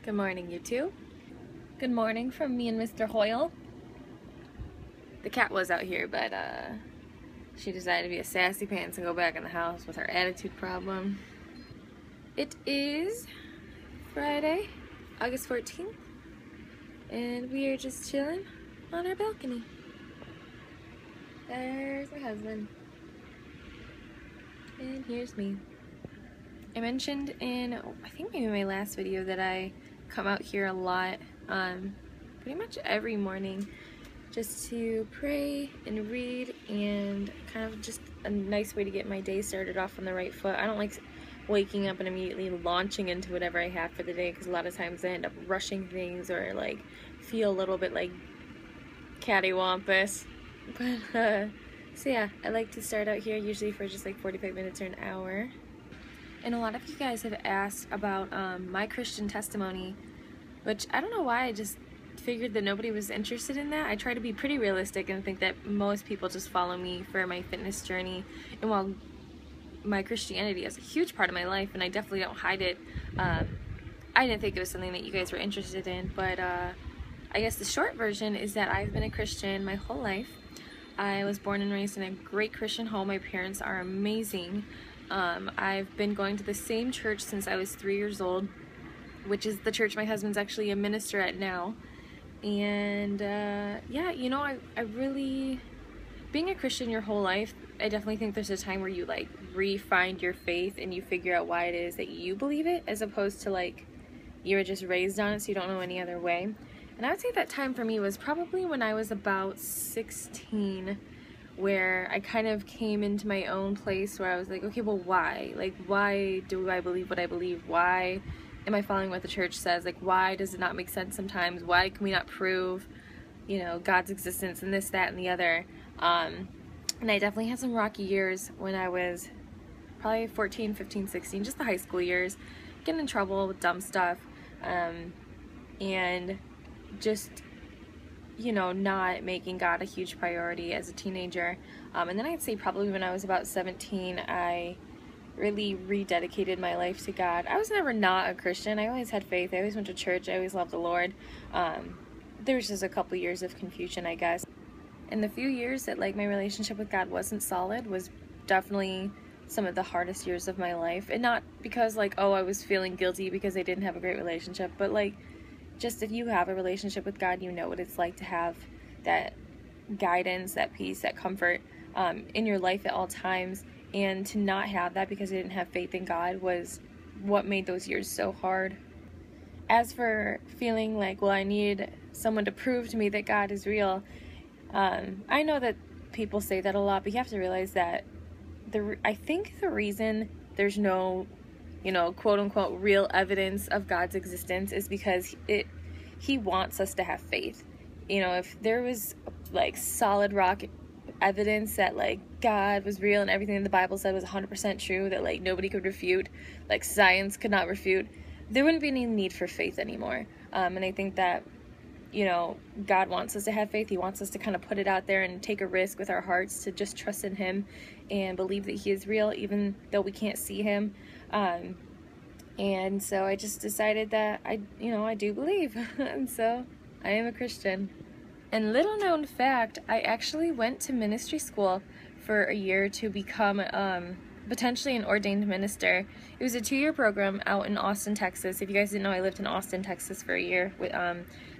Good morning, you two. Good morning from me and Mr. Hoyle. The cat was out here, but she decided to be a sassy pants and go back in the house with her attitude problem. It is Friday, August 14th, and we are just chilling on our balcony. There's my husband. And here's me. I mentioned in, I think maybe my last video, that I come out here a lot, pretty much every morning, just to pray and read, and kind of just a nice way to get my day started off on the right foot. I don't like waking up and immediately launching into whatever I have for the day, because a lot of times I end up rushing things or like feel a little bit like cattywampus. But so yeah, I like to start out here usually for just like 45 minutes or an hour. And a lot of you guys have asked about my Christian testimony, which I don't know why, I just figured that nobody was interested in that. I try to be pretty realistic and think that most people just follow me for my fitness journey. And while my Christianity is a huge part of my life, and I definitely don't hide it, I didn't think it was something that you guys were interested in. But I guess the short version is that I've been a Christian my whole life. I was born and raised in a great Christian home. My parents are amazing. I've been going to the same church since I was 3 years old, which is the church my husband's actually a minister at now. And yeah, you know, I really, being a Christian your whole life, I definitely think there's a time where you like re-find your faith and you figure out why it is that you believe it, as opposed to like you were just raised on it so you don't know any other way. And I would say that time for me was probably when I was about 16, where I kind of came into my own place where I was like, okay, well, why? Like, why do I believe what I believe? Why am I following what the church says? Like, why does it not make sense sometimes? Why can we not prove, you know, God's existence and this, that, and the other? And I definitely had some rocky years when I was probably 14, 15, 16, just the high school years, getting in trouble with dumb stuff, and just, you know, not making God a huge priority as a teenager. And then I'd say probably when I was about 17, I really rededicated my life to God. I was never not a Christian. I always had faith. I always went to church. I always loved the Lord. There was just a couple years of confusion, I guess. And the few years that like my relationship with God wasn't solid was definitely some of the hardest years of my life. And not because like, oh, I was feeling guilty because I didn't have a great relationship, but like, just if you have a relationship with God, you know what it's like to have that guidance, that peace, that comfort in your life at all times. And to not have that because I didn't have faith in God was what made those years so hard. As for feeling like, well, I need someone to prove to me that God is real, I know that people say that a lot, but you have to realize that I think the reason there's no, you know, quote-unquote real evidence of God's existence is because he wants us to have faith. You know, if there was like solid rock evidence that like God was real and everything the Bible said was 100% true, that like nobody could refute, like science could not refute, there wouldn't be any need for faith anymore. And I think that, you know, God wants us to have faith. He wants us to kind of put it out there and take a risk with our hearts, to just trust in Him and believe that He is real, even though we can't see Him. And so I just decided that I do believe. And so I am a Christian. And little known fact, I actually went to ministry school for a year to become potentially an ordained minister. It was a 2-year program out in Austin, Texas. If you guys didn't know, I lived in Austin, Texas for a year.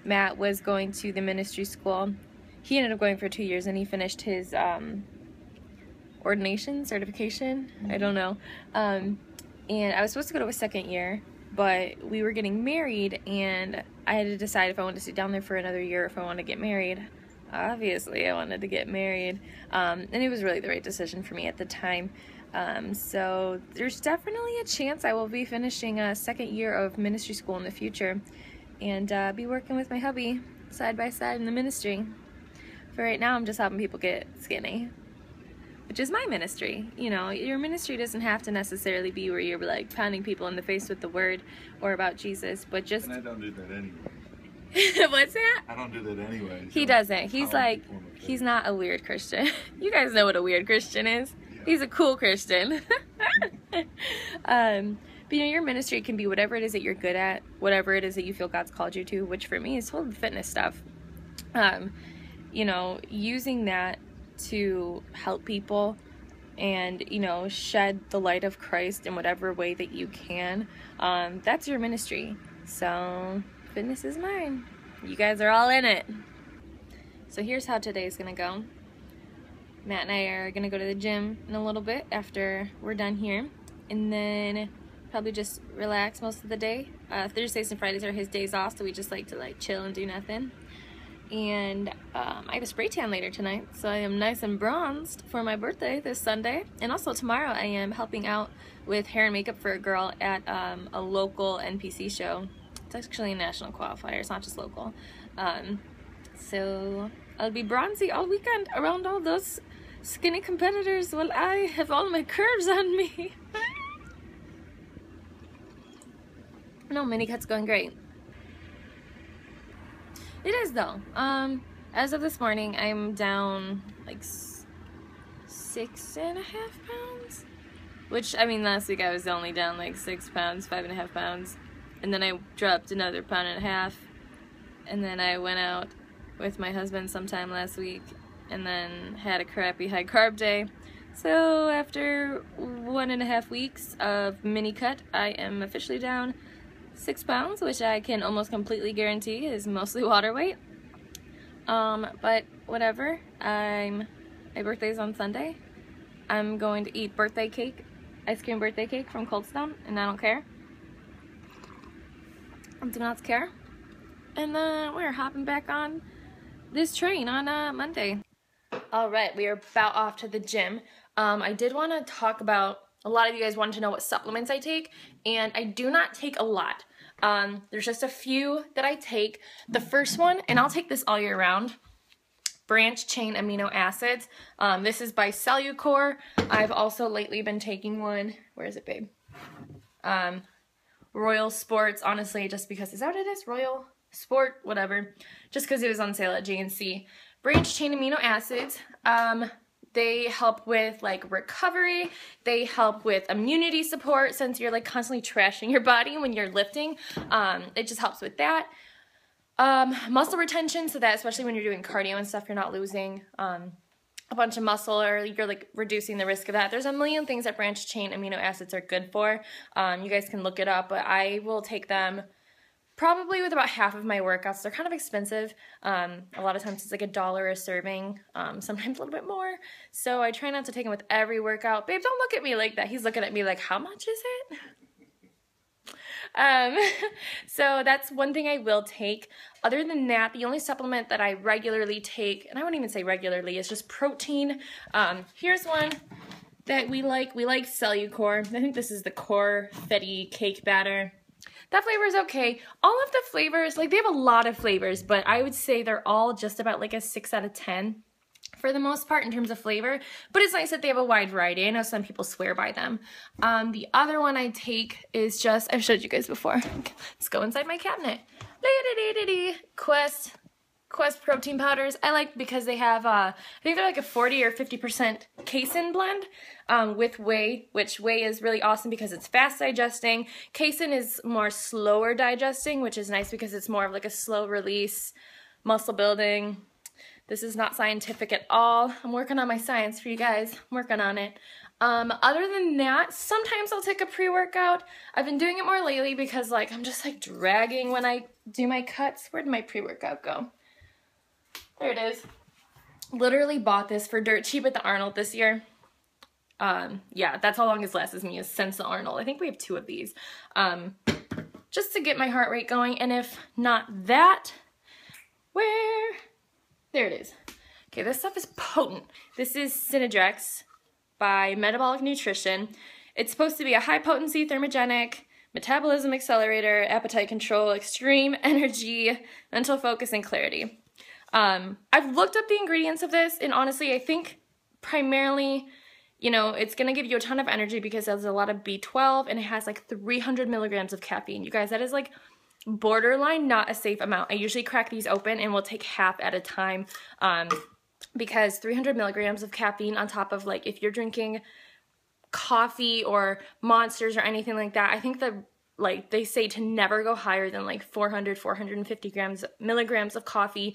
Matt was going to the ministry school. He ended up going for 2 years, and he finished his ordination certification. I don't know. And I was supposed to go to a 2nd year, but we were getting married, and I had to decide if I wanted to sit down there for another year, if I wanted to get married. Obviously, I wanted to get married, and it was really the right decision for me at the time. So there's definitely a chance I will be finishing a 2nd year of ministry school in the future, and be working with my hubby side by side in the ministry. For right now, I'm just helping people get skinny, which is my ministry. You know, your ministry doesn't have to necessarily be where you're like pounding people in the face with the word or about Jesus, but just... And I don't do that anyway. What's that? I don't do that anyway. He doesn't. He's like, he's not a weird Christian. You guys know what a weird Christian is. Yeah. He's a cool Christian. But your ministry can be whatever it is that you're good at, whatever it is that you feel God's called you to, which for me is totally fitness stuff. Using that to help people and, shed the light of Christ in whatever way that you can, that's your ministry. So, fitness is mine. You guys are all in it. So here's how today's gonna go. Matt and I are gonna go to the gym in a little bit after we're done here, and then probably just relax most of the day. Thursdays and Fridays are his days off, so we just like to chill and do nothing. And I have a spray tan later tonight, so I am nice and bronzed for my birthday this Sunday. And also tomorrow I am helping out with hair and makeup for a girl at a local NPC show. It's actually a national qualifier, it's not just local. So I'll be bronzy all weekend around all those skinny competitors while I have all my curves on me. No, mini cut's going great. It is though. As of this morning, I'm down like 6.5 pounds. Which, I mean, last week I was only down like 6 pounds, 5.5 pounds. And then I dropped another 1.5 pounds. And then I went out with my husband sometime last week and then had a crappy high carb day. So after 1.5 weeks of mini cut, I am officially down 6 pounds, which I can almost completely guarantee is mostly water weight. But whatever. My birthday's on Sunday. I'm going to eat birthday cake, ice cream birthday cake from Cold Stone, and I don't care. I do not care. And then we're hopping back on this train on Monday. Alright, we are about off to the gym. I did want to talk about, a lot of you guys wanted to know what supplements I take, and I do not take a lot. There's just a few that I take. The first one, and I'll take this all year round, Branch Chain Amino Acids. This is by Cellucor. I've also lately been taking one, where is it, babe? Royal Sports, honestly, just because, is that what it is? Royal Sport, whatever. Just because it was on sale at GNC. Branch Chain Amino Acids. They help with recovery. They help with immunity support since you're constantly trashing your body when you're lifting. It just helps with that. Muscle retention, so that especially when you're doing cardio and stuff, you're not losing a bunch of muscle, or you're reducing the risk of that. There's a million things that Branch Chain Amino Acids are good for. You guys can look it up, but I will take them probably with about half of my workouts. They're kind of expensive. A lot of times it's $1 a serving, sometimes a little bit more. So I try not to take them with every workout. Babe, don't look at me like that. He's looking at me like, how much is it? So that's one thing I will take. Other than that, the only supplement that I regularly take, and I wouldn't even say regularly, is just protein. Here's one that we like. We like Cellucor. I think this is the Core Fetty Cake Batter. That flavor is okay. All of the flavors, they have a lot of flavors, but I would say they're all just about a 6 out of 10 for the most part in terms of flavor. But it's nice that they have a wide variety. I know some people swear by them. The other one I take is just, I've showed you guys before. Let's go inside my cabinet. Quest protein powders. I like because they have, I think they're a 40 or 50% casein blend with whey, which whey is really awesome because it's fast digesting. Casein is more slower digesting, which is nice because it's more of a slow release, muscle building. This is not scientific at all. I'm working on my science for you guys. I'm working on it. Other than that, sometimes I'll take a pre-workout. I've been doing it more lately because I'm just dragging when I do my cuts. Where did my pre-workout go? There it is. Literally bought this for dirt cheap at the Arnold this year. Yeah, that's how long it's lasted me, is since the Arnold. I think we have 2 of these. Just to get my heart rate going, and if not that, where? There it is. Okay, this stuff is potent. This is Synedrex by Metabolic Nutrition. It's supposed to be a high-potency thermogenic, metabolism accelerator, appetite control, extreme energy, mental focus, and clarity. I've looked up the ingredients of this, and honestly, I think primarily, it's going to give you a ton of energy because there's a lot of B12, and it has 300 milligrams of caffeine. You guys, that is borderline not a safe amount. I usually crack these open and we'll take half at a time, because 300 milligrams of caffeine on top of if you're drinking coffee or Monsters or anything like that. I think they say to never go higher than like 450 milligrams of coffee.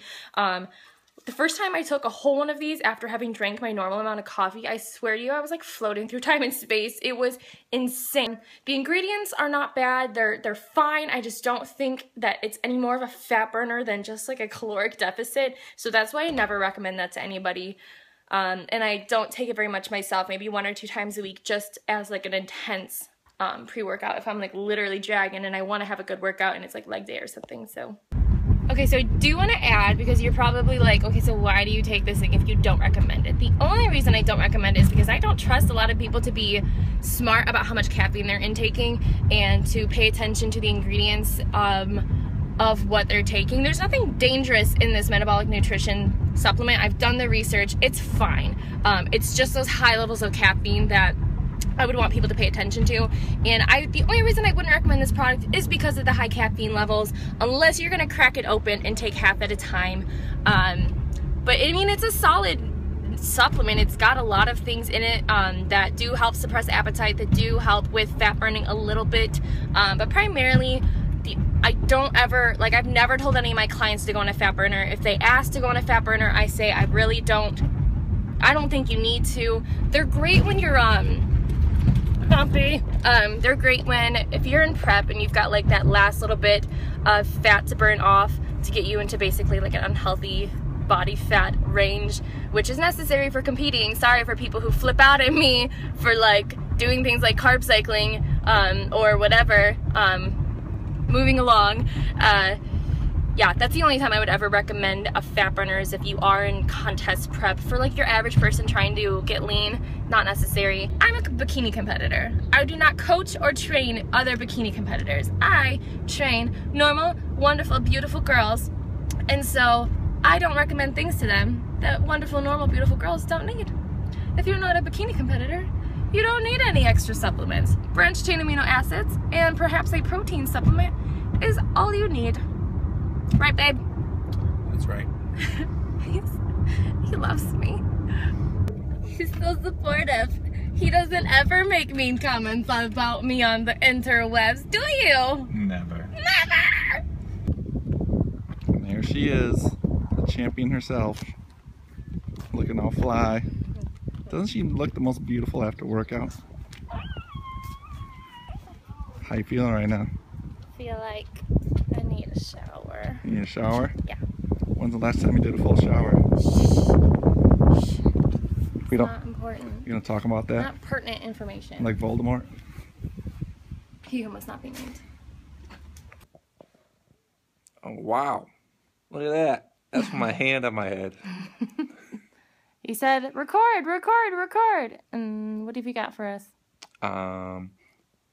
The first time I took a whole one of these after having drank my normal amount of coffee, I swear to you, I was like floating through time and space. It was insane. The ingredients are not bad. They're fine. I just don't think that it's any more of a fat burner than just like a caloric deficit. So that's why I never recommend that to anybody. And I don't take it very much myself, maybe 1 or 2 times a week, just as like an intense pre-workout if I'm like literally dragging and I want to have a good workout and it's like leg day or something. So okay, so I do want to add, because you're probably like, okay, so why do you take this thing if you don't recommend it? The only reason I don't recommend it is because I don't trust a lot of people to be smart about how much caffeine they're intaking and to pay attention to the ingredients of what they're taking. There's nothing dangerous in this metabolic nutrition supplement. I've done the research. It's fine. It's just those high levels of caffeine that I would want people to pay attention to. And the only reason I wouldn't recommend this product is because of the high caffeine levels, unless you're gonna crack it open and take half at a time. But I mean, it's a solid supplement. It's got a lot of things in it that do help suppress appetite, that do help with fat burning a little bit. But primarily, I've never told any of my clients to go on a fat burner. If they ask to go on a fat burner, I say I don't think you need to. They're great when you're they're great if you're in prep and you've got like that last little bit of fat to burn off to get you into basically like an unhealthy body fat range, which is necessary for competing. Sorry for people who flip out at me for like doing things like carb cycling or whatever. Moving along, yeah, that's the only time I would ever recommend a fat burner, is if you are in contest prep. For like your average person trying to get lean, not necessary. I'm a bikini competitor. I do not coach or train other bikini competitors. I train normal, wonderful, beautiful girls, and so I don't recommend things to them that wonderful, normal, beautiful girls don't need. If you're not a bikini competitor, you don't need any extra supplements. Branched chain amino acids and perhaps a protein supplement is all you need. Right, babe? That's right. He loves me. He's so supportive. He doesn't ever make mean comments about me on the interwebs, do you? Never. Never! And there she is, the champion herself, looking all fly. Doesn't she look the most beautiful after workout? How you feeling right now? I feel like I need a shower. You need a shower? Yeah. When's the last time you did a full shower? It's not important. You gonna talk about that? Not pertinent information. Like Voldemort? He who must not be named. Oh, wow. Look at that. That's my hand on my head. He said, record, record, record. And what have you got for us?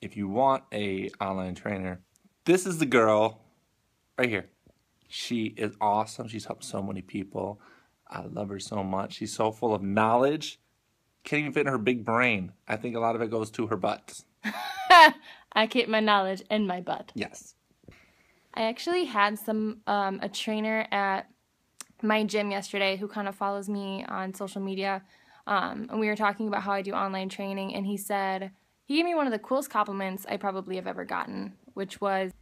If you want a online trainer, this is the girl right here. She is awesome. She's helped so many people. I love her so much. She's so full of knowledge. Can't even fit in her big brain. I think a lot of it goes to her butt. I keep my knowledge in my butt. Yes. I actually had a trainer at my gym yesterday who kind of follows me on social media, and we were talking about how I do online training, and he gave me one of the coolest compliments I probably have ever gotten, which was,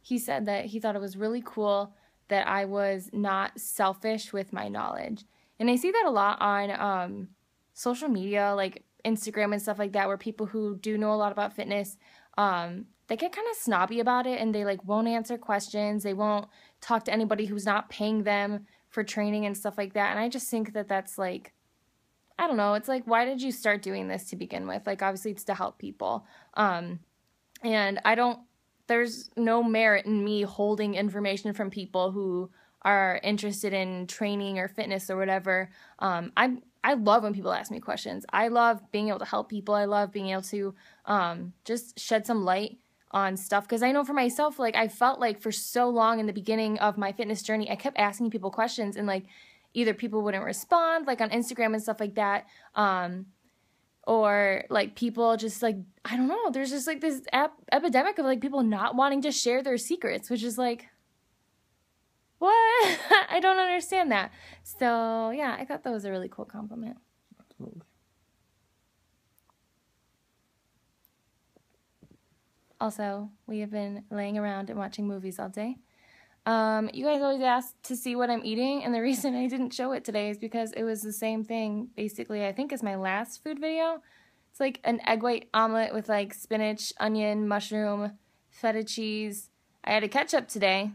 he said that he thought it was really cool that I was not selfish with my knowledge. And I see that a lot on social media, like Instagram and stuff like that, where people who do know a lot about fitness, they get kind of snobby about it, and they like won't answer questions. They won't talk to anybody who's not paying them for training and stuff like that. And I just think that that's like, I don't know, it's like, why did you start doing this to begin with? Like, obviously it's to help people. And there's no merit in me holding information from people who are interested in training or fitness or whatever. I love when people ask me questions. I love being able to help people. I love being able to just shed some light on stuff, because I know for myself, like, I felt like for so long in the beginning of my fitness journey, I kept asking people questions, and like either people wouldn't respond, like on Instagram and stuff like that, or like people just like, I don't know, there's just like this epidemic of like people not wanting to share their secrets, which is like, what? I don't understand that. So yeah, I thought that was a really cool compliment. Absolutely. Also, we have been laying around and watching movies all day. You guys always ask to see what I'm eating, and the reason I didn't show it today is because it was the same thing, basically, I think, as my last food video. It's like an egg white omelet with like spinach, onion, mushroom, feta cheese. I had a ketchup today.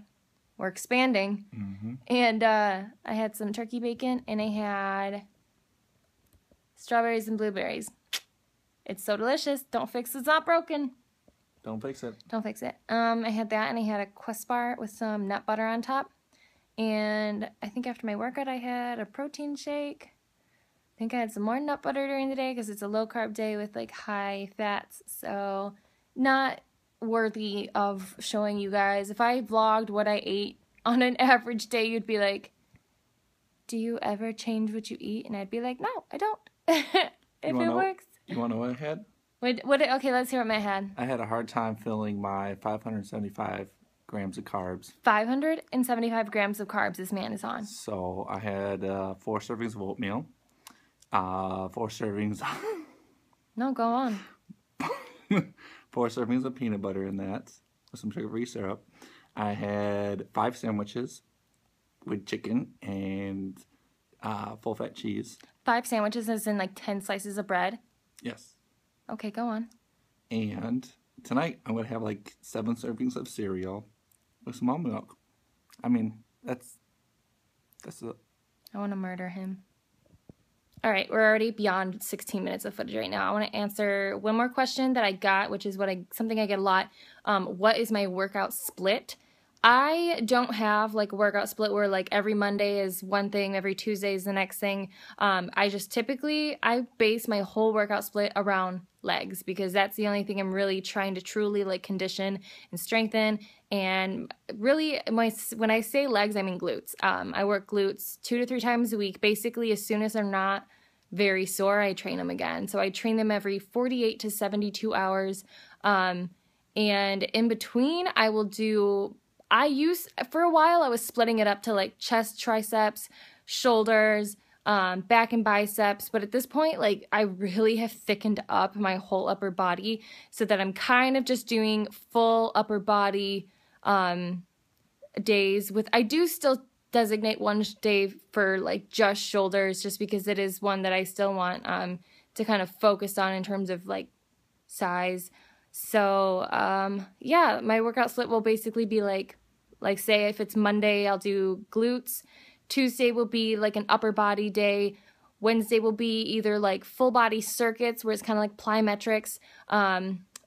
We're expanding. Mm-hmm. And I had some turkey bacon, and I had strawberries and blueberries. It's so delicious. Don't fix it, it's not broken. Don't fix it. Don't fix it. I had that, and I had a Quest bar with some nut butter on top. And I think after my workout, I had a protein shake. I think I had some more nut butter during the day because it's a low-carb day with, like, high fats. So, not worthy of showing you guys. If I vlogged what I ate on an average day, you'd be like, do you ever change what you eat? And I'd be like, no, I don't. If it works. You want to know what I had? Okay, let's hear what Matt had. I had a hard time filling my 575 grams of carbs. 575 grams of carbs this man is on. So I had 4 servings of oatmeal, 4 servings... No, go on. 4 servings of peanut butter in that, with some sugar-free syrup. I had 5 sandwiches with chicken and full-fat cheese. 5 sandwiches as in like 10 slices of bread? Yes. Okay, go on. And tonight I'm going to have like 7 servings of cereal with some almond milk. I mean, that's it. I want to murder him. All right, we're already beyond 16 minutes of footage right now. I want to answer one more question that I got, which is something I get a lot. What is my workout split? I don't have like a workout split where like every Monday is one thing, every Tuesday is the next thing. I just I base my whole workout split around legs because that's the only thing I'm really trying to truly like condition and strengthen. And really, when I say legs, I mean glutes. I work glutes 2 to 3 times a week. Basically, as soon as they're not very sore, I train them again. So I train them every 48 to 72 hours. And in between, I will do... for a while, I was splitting it up to like chest, triceps, shoulders, back and biceps. But at this point, like I really have thickened up my whole upper body so that I'm kind of just doing full upper body days I do still designate one day for like just shoulders just because it is one that I still want to kind of focus on in terms of like size. So yeah, my workout split will basically be like say if it's Monday, I'll do glutes. Tuesday will be like an upper body day. Wednesday will be either like full body circuits where it's kind of like plyometrics,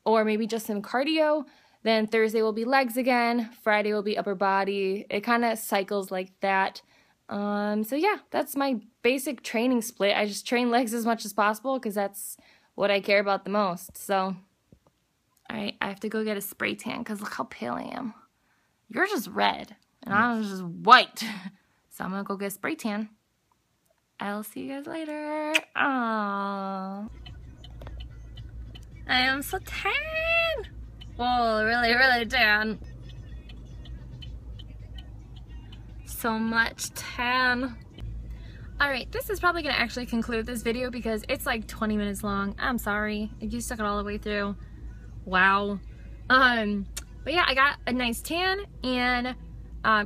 or maybe just some cardio. Then Thursday will be legs again. Friday will be upper body. It kind of cycles like that. So yeah, that's my basic training split. I just train legs as much as possible because that's what I care about the most. So, all right, I have to go get a spray tan because look how pale I am. You're just red, and I'm just white. So I'm going to go get a spray tan. I'll see you guys later. Aww. I am so tan. Oh, really, really tan. So much tan. Alright, this is probably going to actually conclude this video because it's like 20 minutes long. I'm sorry if you stuck it all the way through. Wow. But yeah, I got a nice tan, and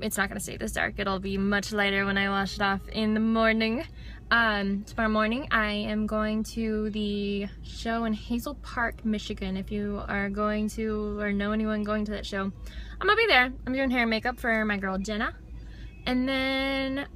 it's not going to stay this dark. It'll be much lighter when I wash it off in the morning. Tomorrow morning, I am going to the show in Hazel Park, Michigan. If you are going to or know anyone going to that show, I'm going to be there. I'm doing hair and makeup for my girl, Jenna. And then,